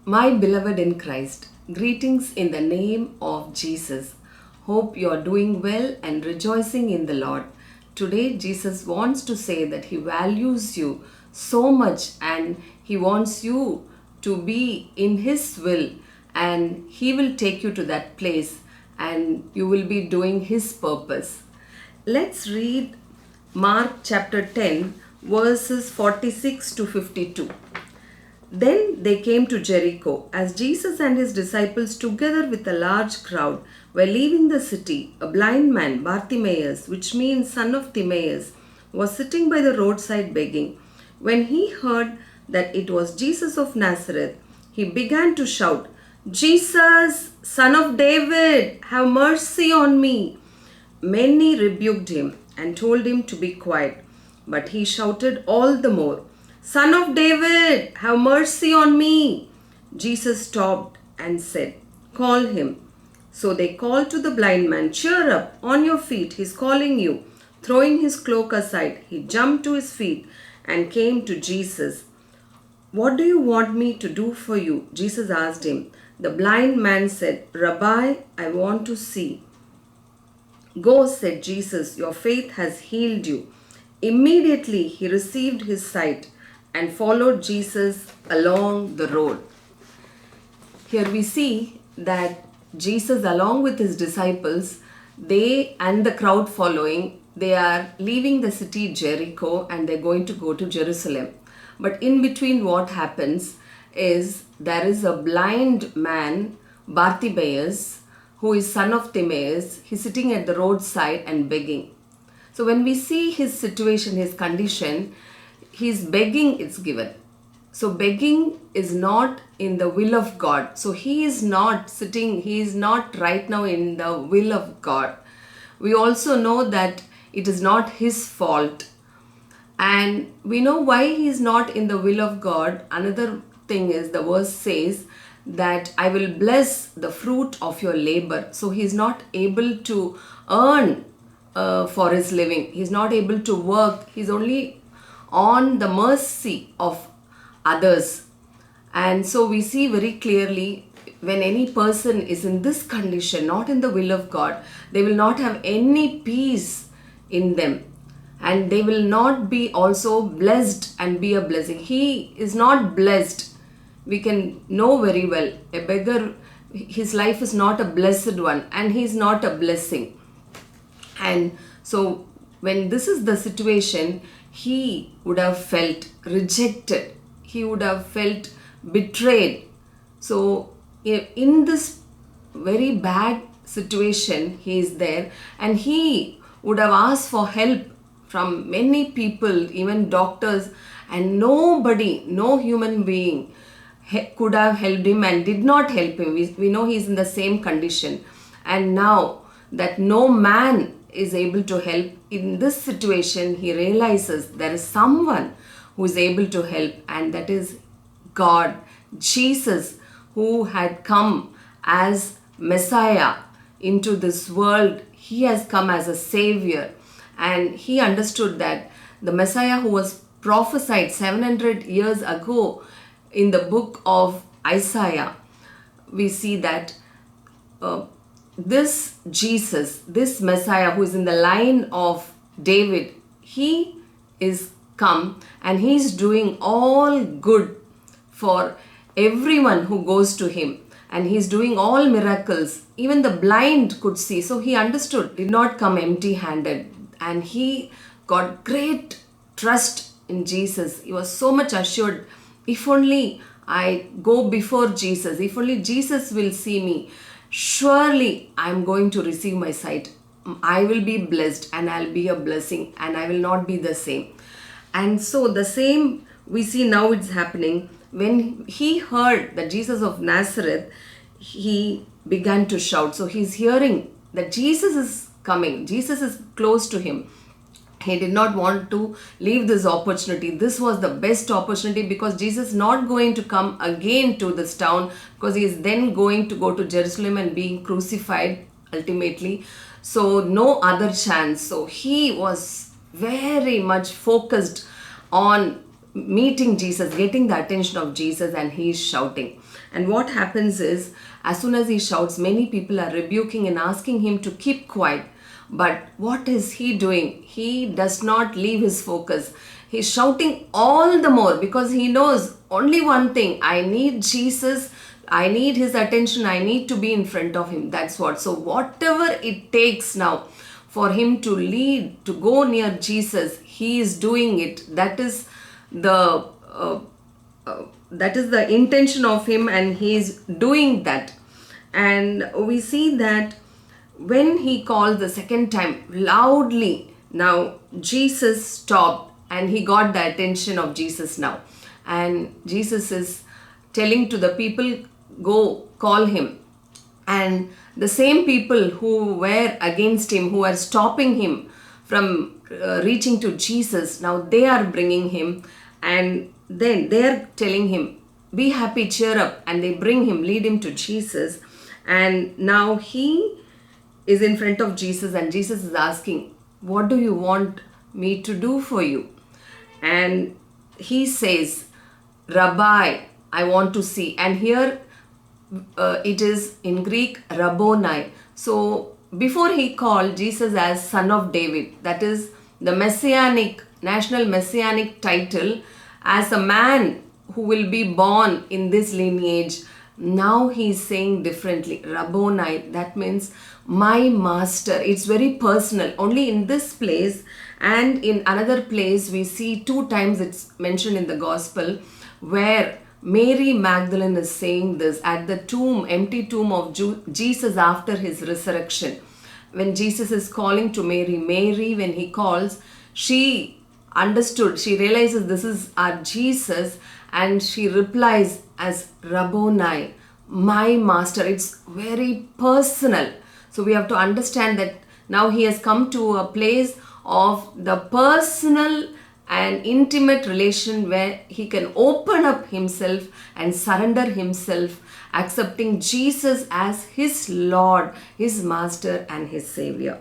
My beloved in Christ, greetings in the name of Jesus. Hope you are doing well and rejoicing in the Lord. Today, Jesus wants to say that He values you so much and He wants you to be in His will, and He will take you to that place and you will be doing His purpose. Let's read Mark chapter 10, verses 46 to 52. Then they came to Jericho. As Jesus and his disciples, together with a large crowd, were leaving the city, a blind man, Bartimaeus, which means son of Timaeus, was sitting by the roadside begging. When he heard that it was Jesus of Nazareth, he began to shout, "Jesus, son of David, have mercy on me." Many rebuked him and told him to be quiet, but he shouted all the more, "Son of David, have mercy on me." Jesus stopped and said, "Call him." So they called to the blind man, "Cheer up, on your feet, he's calling you." Throwing his cloak aside, he jumped to his feet and came to Jesus. "What do you want me to do for you?" Jesus asked him. The blind man said, "Rabbi, I want to see." "Go," said Jesus, "your faith has healed you." Immediately he received his sight and followed Jesus along the road. Here we see that Jesus, along with his disciples, they and the crowd following, they are leaving the city Jericho and they're going to go to Jerusalem. But in between, what happens is there is a blind man, Bartimaeus, who is son of Timaeus. He's sitting at the roadside and begging. So when we see his situation, his condition, he's begging, it's given. So begging is not in the will of God. So he is not sitting, he is not right now in the will of God. We also know that it is not his fault. And we know why he is not in the will of God. Another thing is, the verse says that I will bless the fruit of your labor. So he is not able to earn for his living. He's not able to work. He's only on the mercy of others. And so we see very clearly, when any person is in this condition, not in the will of God, they will not have any peace in them. And they will not be also blessed and be a blessing. He is not blessed. We can know very well, a beggar, his life is not a blessed one, and he is not a blessing. And so when this is the situation, he would have felt rejected. He would have felt betrayed. So in this very bad situation, he is there, and he would have asked for help from many people, even doctors, and nobody, no human being could have helped him and did not help him. We know he's in the same condition. And now that no man is able to help, in this situation, he realizes there is someone who is able to help, and that is God, Jesus, who had come as Messiah into this world. He has come as a Savior, and he understood that the Messiah who was prophesied 700 years ago in the book of Isaiah, we see that this Jesus, this Messiah who is in the line of David, he is come and he is doing all good for everyone who goes to him, and he is doing all miracles. Even the blind could see. So he understood, did not come empty handed, and he got great trust in Jesus. He was so much assured, if only I go before Jesus, if only Jesus will see me, surely I am going to receive my sight. I will be blessed and I'll be a blessing, and I will not be the same. And so the same we see now it's happening. When he heard that Jesus of Nazareth, he began to shout. So he's hearing that Jesus is coming. Jesus is close to him. He did not want to leave this opportunity. This was the best opportunity, because Jesus is not going to come again to this town, because he is then going to go to Jerusalem and being crucified ultimately. So no other chance. So he was very much focused on meeting Jesus, getting the attention of Jesus, and he is shouting. And what happens is, as soon as he shouts, many people are rebuking and asking him to keep quiet. But what is he doing? He does not leave his focus. He's shouting all the more because he knows only one thing: I need Jesus, I need his attention, I need to be in front of him. That's what. So, whatever it takes now for him to lead, to go near Jesus, he is doing it. The that is the intention of him, and he is doing that. And we see that when he called the second time loudly, now Jesus stopped and he got the attention of Jesus now. And Jesus is telling to the people, go call him. And the same people who were against him, who are stopping him from reaching to Jesus, now they are bringing him, and then they are telling him, be happy, cheer up, and they bring him, lead him to Jesus. And now he is in front of Jesus, and Jesus is asking, what do you want me to do for you? And he says, Rabbi, I want to see. And here it is in Greek, Rabboni. So before he called Jesus as Son of David, that is the messianic, national messianic title, as a man who will be born in this lineage. Now he is saying differently, Rabboni, that means my master. It's very personal. Only in this place and in another place we see 2 times it's mentioned in the gospel, where Mary Magdalene is saying this at the tomb, empty tomb of Jesus after his resurrection. When Jesus is calling to Mary, when he calls, she understood, she realizes this is our Jesus, and she replies as Rabboni, my master. It's very personal. So we have to understand that now he has come to a place of the personal and intimate relation where he can open up himself and surrender himself, accepting Jesus as his Lord, his master, and his Savior.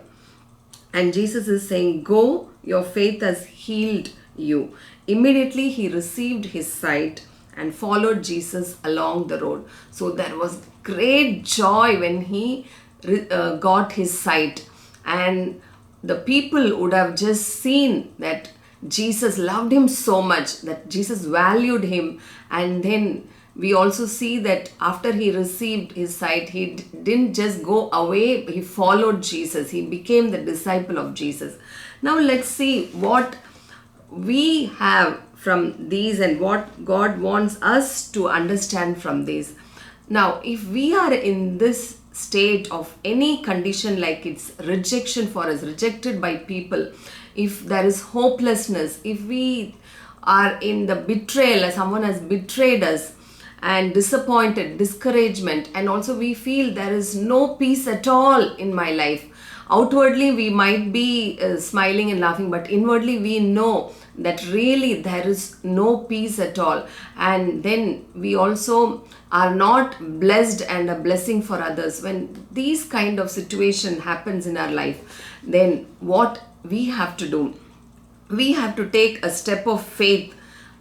And Jesus is saying, go, your faith has healed you. Immediately he received his sight and followed Jesus along the road. So there was great joy when he got his sight. And the people would have just seen that Jesus loved him so much, that Jesus valued him. And then we also see that after he received his sight, he didn't just go away, he followed Jesus. He became the disciple of Jesus. Now let's see what we have from these and what God wants us to understand from these. Now, if we are in this state of any condition, like it's rejection for us, rejected by people, if there is hopelessness, if we are in the betrayal, someone has betrayed us, and disappointed, discouragement, and also we feel there is no peace at all in my life. Outwardly we might be smiling and laughing, but inwardly we know that really there is no peace at all. And then we also are not blessed and a blessing for others. When these kind of situation happens in our life, then what we have to do? We have to take a step of faith.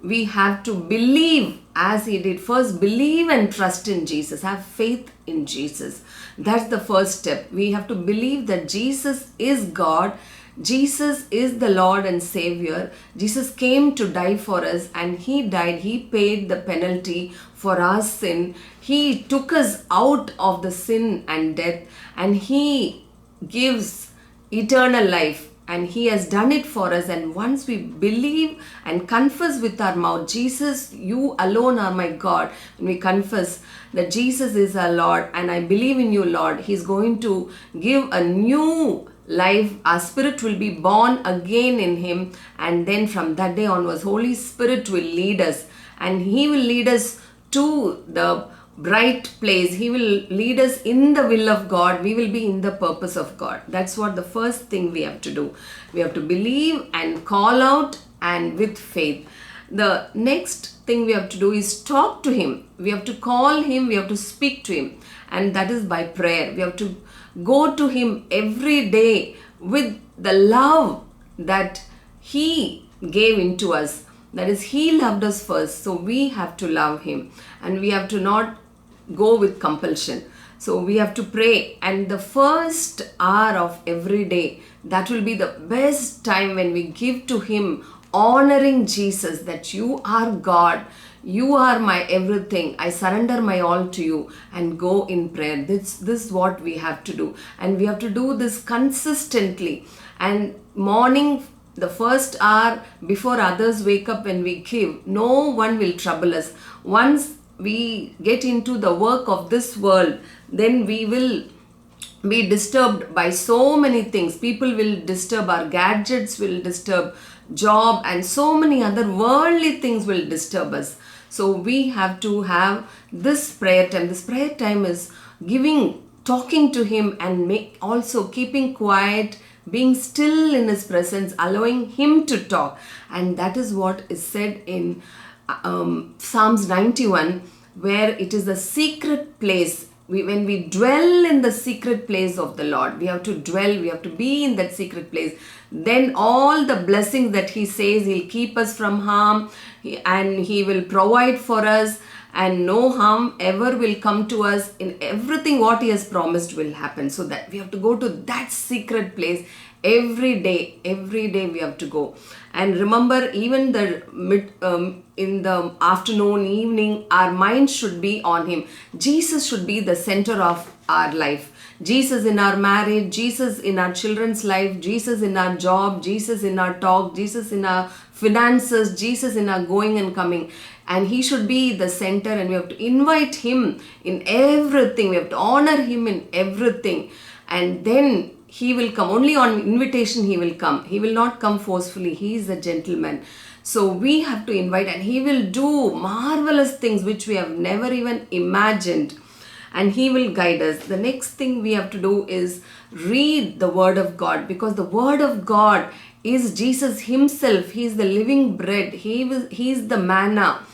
We have to believe as he did. First, believe and trust in Jesus. Have faith in Jesus. That's the first step. We have to believe that Jesus is God. Jesus is the Lord and Savior. Jesus came to die for us, and he died. He paid the penalty for our sin. He took us out of the sin and death, and he gives eternal life. And he has done it for us. And once we believe and confess with our mouth, Jesus, you alone are my God, and we confess that Jesus is our Lord, and I believe in you, Lord, he's going to give a new life. Our spirit will be born again in him. And then from that day onwards, Holy Spirit will lead us, and he will lead us to the bright place. He will lead us in the will of God. We will be in the purpose of God. That's what the first thing we have to do. We have to believe and call out, and with faith. The next thing we have to do is talk to him. We have to call him. We have to speak to him. And that is by prayer. We have to go to him every day with the love that he gave into us. That is, he loved us first, so we have to love him, and we have to not go with compulsion. So we have to pray, and the first hour of every day, that will be the best time when we give to him, honoring Jesus, that you are God, you are my everything, I surrender my all to you, and go in prayer. This is what we have to do, and we have to do this consistently. And morning, the first hour before others wake up, when we give, no one will trouble us. Once we get into the work of this world, then we will be disturbed by so many things. People will disturb, our gadgets will disturb, job, and so many other worldly things will disturb us. So we have to have this prayer time. This prayer time is giving, talking to him, and also keeping quiet, being still in his presence, allowing him to talk. And that is what is said in Psalms 91, where it is a secret place. When we dwell in the secret place of the Lord, we have to dwell, we have to be in that secret place. Then all the blessings that he says, he'll keep us from harm, and he will provide for us, and no harm ever will come to us. In everything what he has promised will happen. So that we have to go to that secret place every day we have to go. And remember, even in the afternoon, evening, our mind should be on him. Jesus should be the center of our life. Jesus in our marriage, Jesus in our children's life, Jesus in our job, Jesus in our talk, Jesus in our finances, Jesus in our going and coming. And he should be the center, and we have to invite him in everything. We have to honor him in everything. And then he will come. Only on invitation he will come. He will not come forcefully. He is a gentleman. So we have to invite, and he will do marvelous things which we have never even imagined. And he will guide us. The next thing we have to do is read the word of God, because the word of God is Jesus himself. He is the living bread. He is the manna.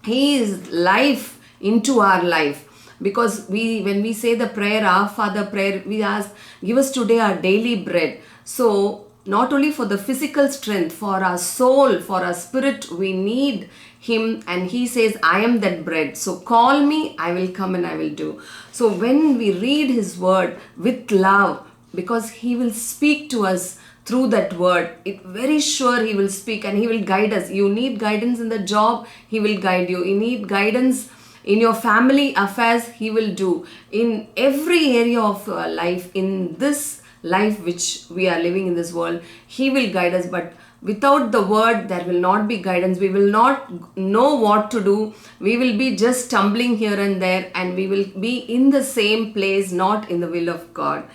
He is life into our life. Because when we say the prayer, Our Father prayer, we ask, give us today our daily bread. So not only for the physical strength, for our soul, for our spirit, we need him. And he says, I am that bread. So call me, I will come and I will do. So when we read his word with love, because he will speak to us through that word, it very sure he will speak, and he will guide us. You need guidance in the job, he will guide you. You need guidance in your family affairs, he will do. In every area of life, in this life which we are living in this world, he will guide us. But without the word, there will not be guidance. We will not know what to do. We will be just stumbling here and there, and we will be in the same place, not in the will of God.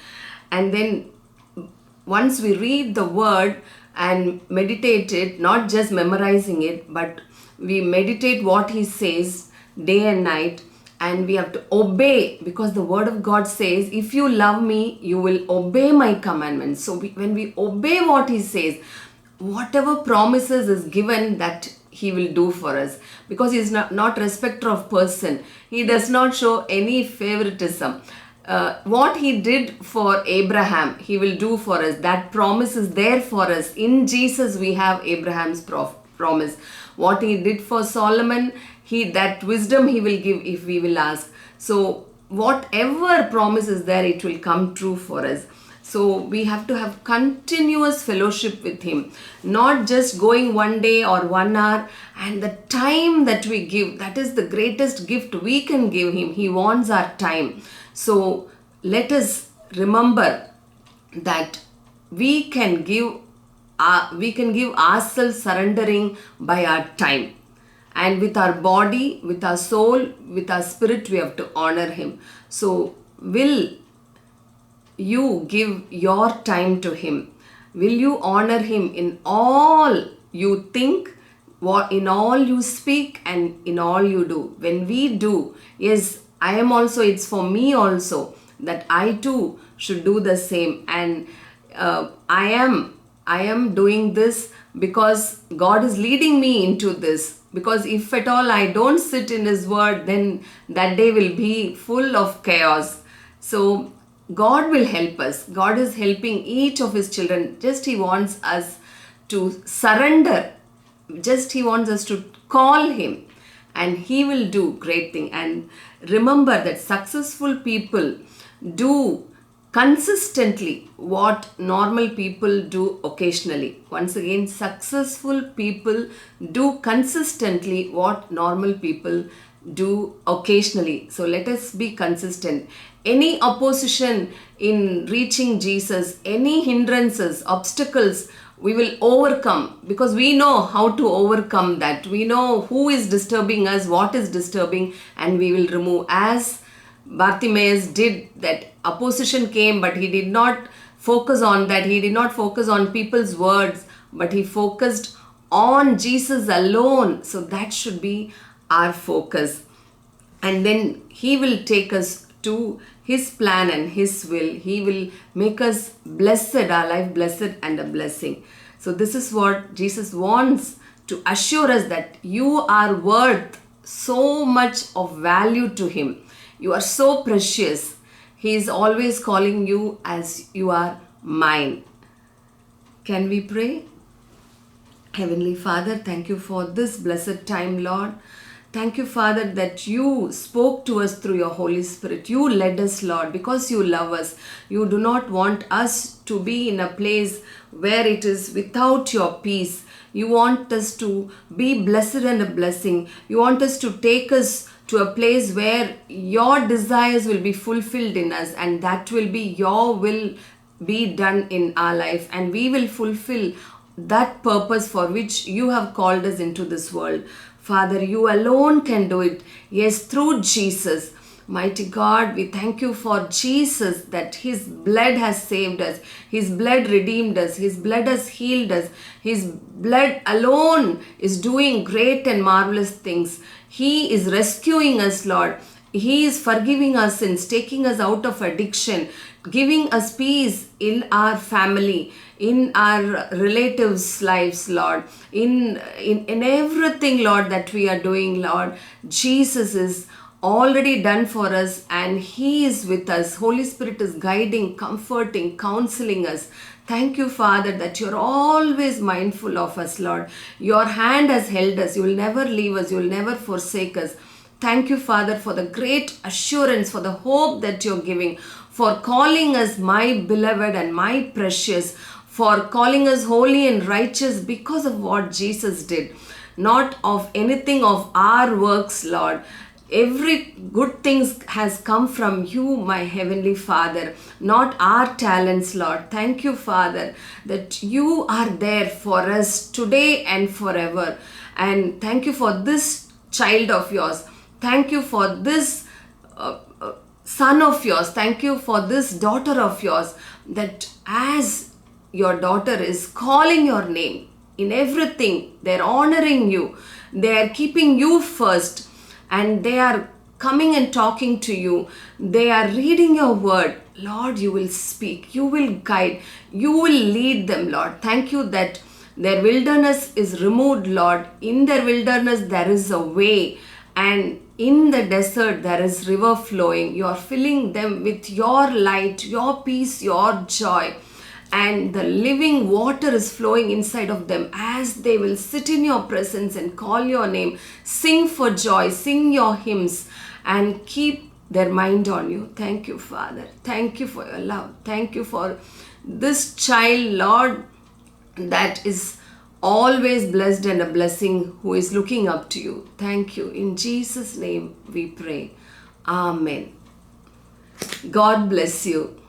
And then once we read the word and meditate it, not just memorizing it, but we meditate what he says day and night, and we have to obey, because the word of God says, if you love me, you will obey my commandments. So when we obey what he says, whatever promises is given, that he will do for us, because he is not respecter of person. He does not show any favoritism. What he did for Abraham, he will do for us. That promise is there for us. In Jesus we have Abraham's promise. What he did for Solomon, that wisdom he will give if we will ask. So whatever promise is there, it will come true for us. So we have to have continuous fellowship with him, not just going one day or 1 hour. And the time that we give, that is the greatest gift we can give him. He wants our time. So let us remember that we can give ourselves, surrendering by our time. And with our body, with our soul, with our spirit, we have to honor him. So will you give your time to him? Will you honor him in all you think, in all you speak, and in all you do? When we do, yes, it's for me also, that I too should do the same. And I am doing this because God is leading me into this. Because if at all I don't sit in his word, then that day will be full of chaos. So God will help us. God is helping each of his children. Just he wants us to surrender Just He wants us to call Him and He will do great thing. And remember that successful people do consistently what normal people do occasionally. Once again, successful people do consistently what normal people do occasionally. So let us be consistent. Any opposition in reaching Jesus, any hindrances, obstacles, we will overcome, because we know how to overcome that. We know who is disturbing us, what is disturbing, and we will remove. As Bartimaeus did, that opposition came, but he did not focus on that. He did not focus on people's words, but he focused on Jesus alone. So that should be our focus. And then He will take us to His plan and His will. He will make us blessed, our life blessed and a blessing. So this is what Jesus wants to assure us, that you are worth so much of value to Him. You are so precious. He is always calling you as you are mine. Can we pray? Heavenly Father, thank you for this blessed time, Lord. Thank you, Father, that you spoke to us through your Holy Spirit. You led us, Lord, because you love us. You do not want us to be in a place where it is without your peace. You want us to be blessed and a blessing. You want us to take us to a place where your desires will be fulfilled in us, and that will be your will be done in our life, and we will fulfill that purpose for which you have called us into this world. Father, you alone can do it. Yes, through Jesus. Mighty God, we thank you for Jesus, that His blood has saved us. His blood redeemed us. His blood has healed us. His blood alone is doing great and marvelous things. He is rescuing us, Lord. He is forgiving our sins, taking us out of addiction, giving us peace in our family, in our relatives' lives, Lord, in everything, Lord, that we are doing, Lord. Jesus is already done for us, and He is with us. Holy Spirit is guiding, comforting, counseling us. Thank you, Father, that you're always mindful of us, Lord. Your hand has held us. You will never leave us. You will never forsake us. Thank you, Father, for the great assurance, for the hope that you're giving, for calling us my beloved and my precious, for calling us holy and righteous because of what Jesus did, not of anything of our works, Lord. Every good thing has come from you, my Heavenly Father, not our talents, Lord. Thank you, Father, that you are there for us today and forever. And thank you for this child of yours. Thank you for this son of yours. Thank you for this daughter of yours, that as your daughter is calling your name in everything, they're honoring you, they're keeping you first, and they are coming and talking to you. They are reading your word. Lord, you will speak, you will guide, you will lead them, Lord. Thank you that their wilderness is removed, Lord. In their wilderness there is a way, and in the desert there is river flowing. You are filling them with your light, your peace, your joy, and the living water is flowing inside of them as they will sit in your presence and call your name, sing for joy, sing your hymns, and keep their mind on you. Thank you, Father. Thank you for your love. Thank you for this child, Lord, that is always blessed and a blessing, who is looking up to you. Thank you. In Jesus' name we pray. Amen. God bless you.